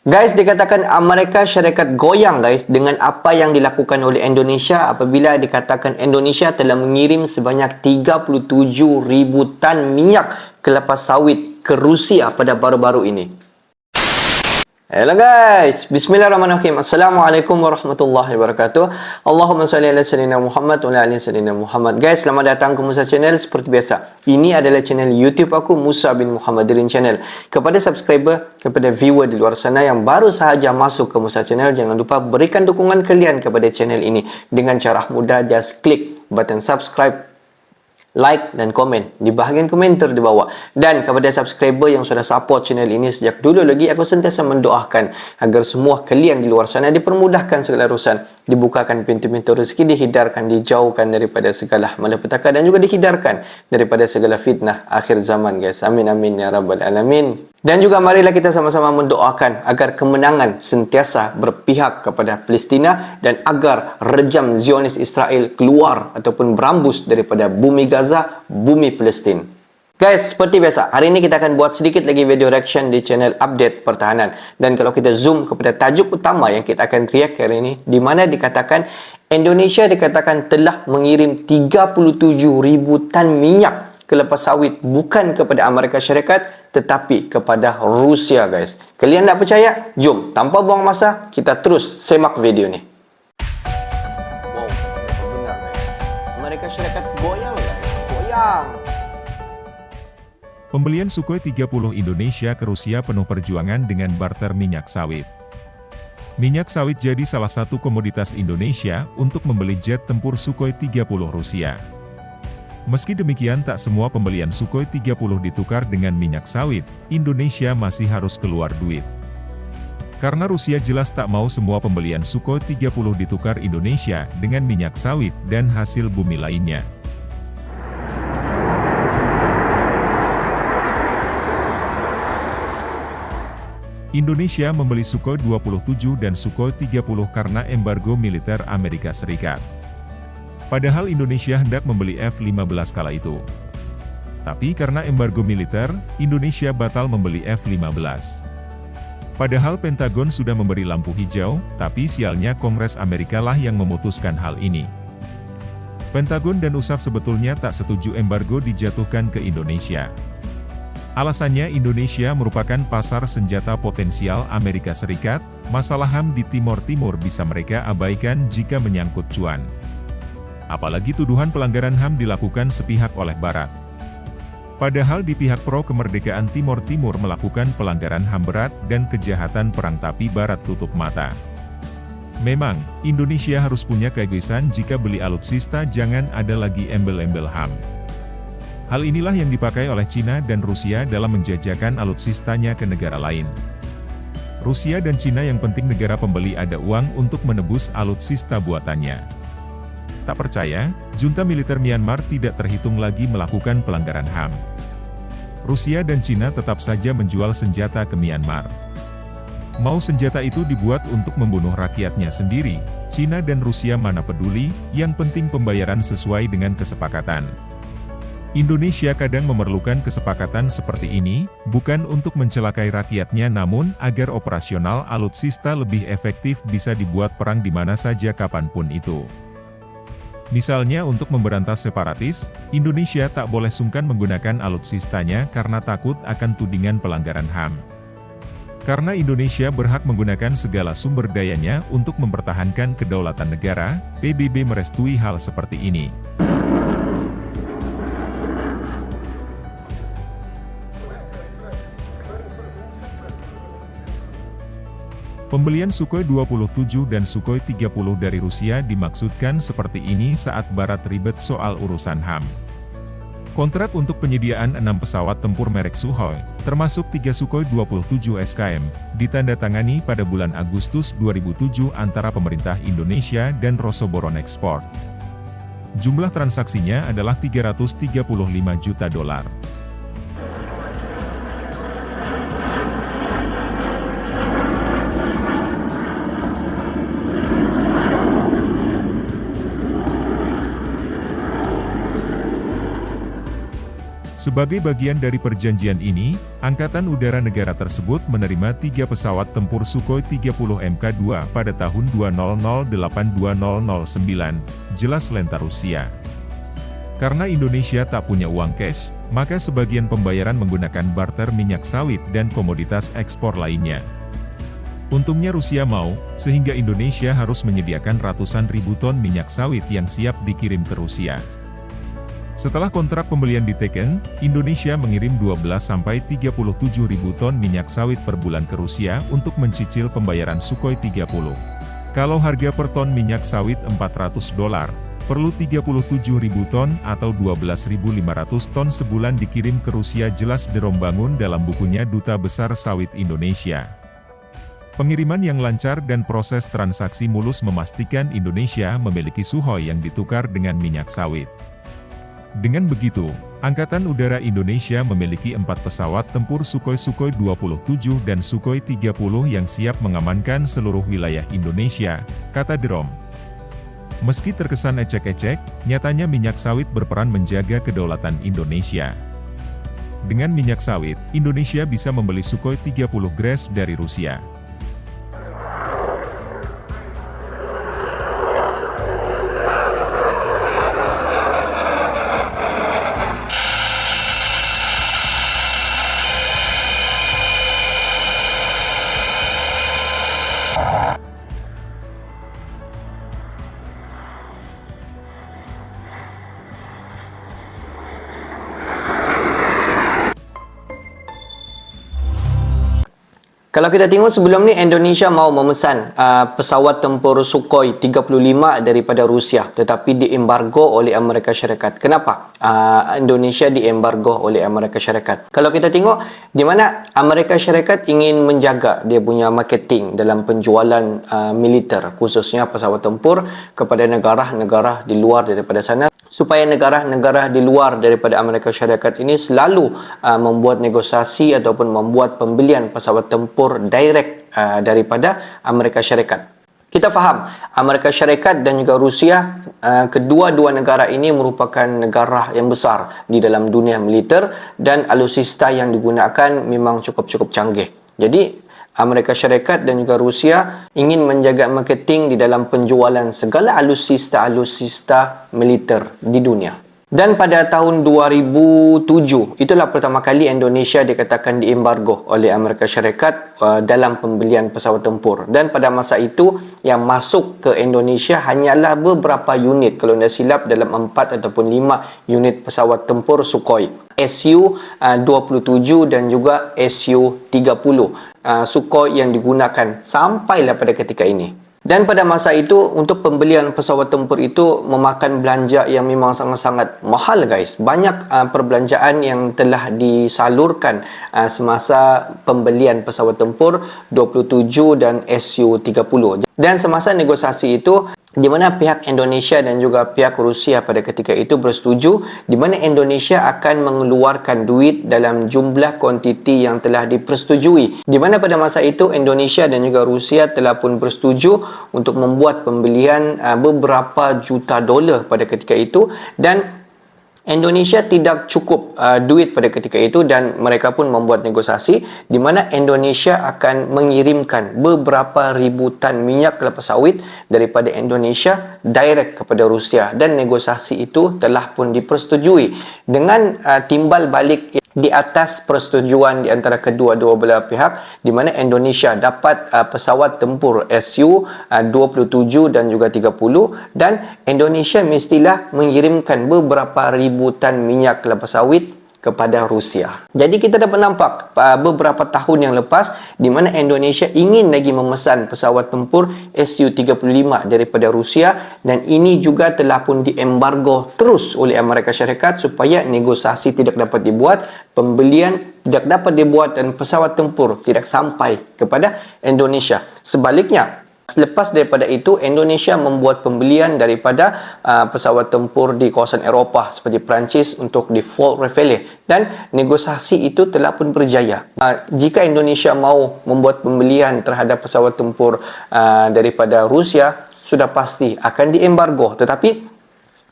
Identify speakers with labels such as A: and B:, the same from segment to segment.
A: Guys, dikatakan Amerika Syarikat goyang guys dengan apa yang dilakukan oleh Indonesia apabila dikatakan Indonesia telah mengirim sebanyak 37,000 tan minyak kelapa sawit ke Rusia pada baru-baru ini. Hello guys, bismillahirrahmanirrahim. Assalamualaikum warahmatullahi wabarakatuh. Allahumma salli ala sayyidina Muhammad wa ala ali sayyidina Muhammad. Guys, selamat datang ke Musa Channel. Seperti biasa, ini adalah channel YouTube aku, Musa bin Muhammadirin Channel. Kepada subscriber, kepada viewer di luar sana yang baru sahaja masuk ke Musa Channel, jangan lupa berikan dukungan kalian kepada channel ini dengan cara mudah. Just klik button subscribe, like dan komen di bahagian komentar di bawah. Dan kepada subscriber yang sudah support channel ini sejak dulu lagi, aku sentiasa mendoakan agar semua kalian di luar sana dipermudahkan segala urusan, dibukakan pintu-pintu rezeki, dihindarkan, dijauhkan daripada segala malapetaka dan juga dihindarkan daripada segala fitnah akhir zaman guys. Amin amin ya rabbal alamin. Dan juga marilah kita sama-sama mendoakan agar kemenangan sentiasa berpihak kepada Palestina dan agar rejam Zionis Israel keluar ataupun berambus daripada bumi Gaza, bumi Palestin. Guys, seperti biasa, hari ini kita akan buat sedikit lagi video reaction di channel Update Pertahanan. Dan kalau kita zoom kepada tajuk utama yang kita akan react hari ini, di mana dikatakan Indonesia dikatakan telah mengirim 37,000 tan minyak kelapa sawit bukan kepada Amerika Syarikat tetapi kepada Rusia guys. Kalian tak percaya? Jom, tanpa buang masa, kita terus semak video ni. Wow, benar guys. Amerika Syarikat goyang guys, goyang.
B: Pembelian Sukhoi 30 Indonesia ke Rusia penuh perjuangan dengan barter minyak sawit. Minyak sawit jadi salah satu komoditas Indonesia untuk membeli jet tempur Sukhoi 30 Rusia. Meski demikian, tak semua pembelian Sukhoi 30 ditukar dengan minyak sawit, Indonesia masih harus keluar duit. Karena Rusia jelas tak mau semua pembelian Sukhoi 30 ditukar Indonesia dengan minyak sawit dan hasil bumi lainnya. Indonesia membeli Sukhoi 27 dan Sukhoi 30 karena embargo militer Amerika Serikat. Padahal Indonesia hendak membeli F-15 kala itu. Tapi karena embargo militer, Indonesia batal membeli F-15. Padahal Pentagon sudah memberi lampu hijau, tapi sialnya Kongres Amerika lah yang memutuskan hal ini. Pentagon dan USAF sebetulnya tak setuju embargo dijatuhkan ke Indonesia. Alasannya Indonesia merupakan pasar senjata potensial Amerika Serikat, masalah HAM di Timor Timur bisa mereka abaikan jika menyangkut cuan. Apalagi tuduhan pelanggaran HAM dilakukan sepihak oleh Barat. Padahal di pihak pro kemerdekaan Timor Timur melakukan pelanggaran HAM berat dan kejahatan perang tapi Barat tutup mata. Memang, Indonesia harus punya keegoisan jika beli alutsista, jangan ada lagi embel-embel HAM. Hal inilah yang dipakai oleh Cina dan Rusia dalam menjajakan alutsistanya ke negara lain. Rusia dan Cina yang penting negara pembeli ada uang untuk menebus alutsista buatannya. Tak percaya, junta militer Myanmar tidak terhitung lagi melakukan pelanggaran HAM. Rusia dan Cina tetap saja menjual senjata ke Myanmar. Mau senjata itu dibuat untuk membunuh rakyatnya sendiri, Cina dan Rusia mana peduli, yang penting pembayaran sesuai dengan kesepakatan. Indonesia kadang memerlukan kesepakatan seperti ini, bukan untuk mencelakai rakyatnya namun agar operasional alutsista lebih efektif bisa dibuat perang di mana saja kapanpun itu. Misalnya untuk memberantas separatis, Indonesia tak boleh sungkan menggunakan alutsistanya karena takut akan tudingan pelanggaran HAM. Karena Indonesia berhak menggunakan segala sumber dayanya untuk mempertahankan kedaulatan negara, PBB merestui hal seperti ini. Pembelian Sukhoi 27 dan Sukhoi 30 dari Rusia dimaksudkan seperti ini saat Barat ribet soal urusan HAM. Kontrak untuk penyediaan 6 pesawat tempur merek Sukhoi, termasuk 3 Sukhoi 27 SKM, ditandatangani pada bulan Agustus 2007 antara pemerintah Indonesia dan Rosoboron Export. Jumlah transaksinya adalah 335 juta dolar. Sebagai bagian dari perjanjian ini, Angkatan Udara negara tersebut menerima 3 pesawat tempur Sukhoi 30 Mk2 pada tahun 2008-2009, jelas Lenta Rusia. Karena Indonesia tak punya uang cash, maka sebagian pembayaran menggunakan barter minyak sawit dan komoditas ekspor lainnya. Untungnya Rusia mau, sehingga Indonesia harus menyediakan ratusan ribu ton minyak sawit yang siap dikirim ke Rusia. Setelah kontrak pembelian diteken, Indonesia mengirim 12-37 ribu ton minyak sawit per bulan ke Rusia untuk mencicil pembayaran Sukhoi 30. Kalau harga per ton minyak sawit $400, perlu 37 ribu ton atau 12.500 ton sebulan dikirim ke Rusia, jelas Derom Bangun dalam bukunya Duta Besar Sawit Indonesia. Pengiriman yang lancar dan proses transaksi mulus memastikan Indonesia memiliki Sukhoi yang ditukar dengan minyak sawit. Dengan begitu, Angkatan Udara Indonesia memiliki 4 pesawat tempur Sukhoi 27 dan Sukhoi 30 yang siap mengamankan seluruh wilayah Indonesia, kata Derom. Meski terkesan ecek-ecek, nyatanya minyak sawit berperan menjaga kedaulatan Indonesia. Dengan minyak sawit, Indonesia bisa membeli Sukhoi 30 Gres dari Rusia.
A: Kalau kita tengok sebelum ni, Indonesia mau memesan pesawat tempur Sukhoi 35 daripada Rusia, tetapi diembargo oleh Amerika Syarikat. Kenapa Indonesia diembargo oleh Amerika Syarikat? Kalau kita tengok di mana Amerika Syarikat ingin menjaga dia punya marketing dalam penjualan militer, khususnya pesawat tempur kepada negara-negara di luar daripada sana, supaya negara-negara di luar daripada Amerika Syarikat ini selalu membuat negosiasi ataupun membuat pembelian pesawat tempur direct daripada Amerika Syarikat. Kita faham, Amerika Syarikat dan juga Rusia, kedua-dua negara ini merupakan negara yang besar di dalam dunia militer dan alutsista yang digunakan memang cukup-cukup canggih. Jadi, Amerika Syarikat dan juga Rusia ingin menjaga marketing di dalam penjualan segala alutsista militer di dunia. Dan pada tahun 2007, itulah pertama kali Indonesia dikatakan diembargo oleh Amerika Syarikat dalam pembelian pesawat tempur. Dan pada masa itu, yang masuk ke Indonesia hanyalah beberapa unit, kalau tidak silap dalam 4 ataupun 5 unit pesawat tempur Sukhoi. Su-27 dan juga Su-30. Sukhoi yang digunakan sampailah pada ketika ini. Dan pada masa itu, untuk pembelian pesawat tempur itu memakan belanja yang memang sangat-sangat mahal, guys. Banyak perbelanjaan yang telah disalurkan semasa pembelian pesawat tempur 27 dan Su-30. Dan semasa negosiasi itu, di mana pihak Indonesia dan juga pihak Rusia pada ketika itu bersetuju, di mana Indonesia akan mengeluarkan duit dalam jumlah kuantiti yang telah dipersetujui. Di mana pada masa itu Indonesia dan juga Rusia telah pun bersetuju untuk membuat pembelian beberapa juta dolar pada ketika itu, dan Indonesia tidak cukup duit pada ketika itu, dan mereka pun membuat negosiasi di mana Indonesia akan mengirimkan beberapa ribu tan minyak kelapa sawit daripada Indonesia direct kepada Rusia, dan negosiasi itu telah pun dipersetujui dengan timbal balik di atas persetujuan di antara kedua-dua belah pihak, di mana Indonesia dapat pesawat tempur Su-27 dan juga 30, dan Indonesia mestilah mengirimkan beberapa ribu tan minyak kelapa sawit kepada Rusia. Jadi kita dapat nampak beberapa tahun yang lepas di mana Indonesia ingin lagi memesan pesawat tempur Su-35 daripada Rusia, dan ini juga telah pun diembargo terus oleh Amerika Syarikat supaya negosiasi tidak dapat dibuat, pembelian tidak dapat dibuat, dan pesawat tempur tidak sampai kepada Indonesia. Sebaliknya, selepas daripada itu, Indonesia membuat pembelian daripada pesawat tempur di kawasan Eropah seperti Perancis untuk di Fort Reveille, dan negosiasi itu telah pun berjaya. Jika Indonesia mau membuat pembelian terhadap pesawat tempur daripada Rusia, sudah pasti akan diembargo. Tetapi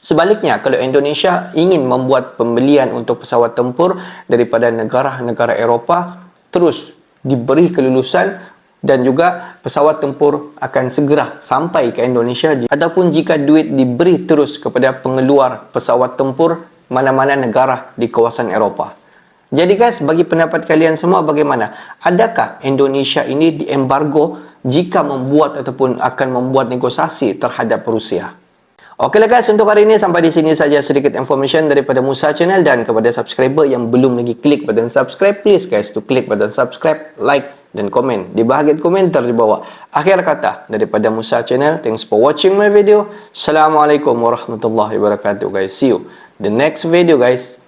A: Sebaliknya, kalau Indonesia ingin membuat pembelian untuk pesawat tempur daripada negara-negara Eropah, terus diberi kelulusan dan juga pesawat tempur akan segera sampai ke Indonesia ataupun jika duit diberi terus kepada pengeluar pesawat tempur mana-mana negara di kawasan Eropah. Jadi guys, bagi pendapat kalian semua bagaimana? Adakah Indonesia ini diembargo jika membuat ataupun akan membuat negosiasi terhadap Rusia? Okeylah guys, untuk hari ini sampai di sini saja sedikit information daripada Musa Channel, dan kepada subscriber yang belum lagi klik button subscribe, please guys to klik button subscribe, like dan komen di bahagian komentar di bawah. Akhir kata daripada Musa Channel, thanks for watching my video. Assalamualaikum warahmatullahi wabarakatuh guys. See you the next video guys.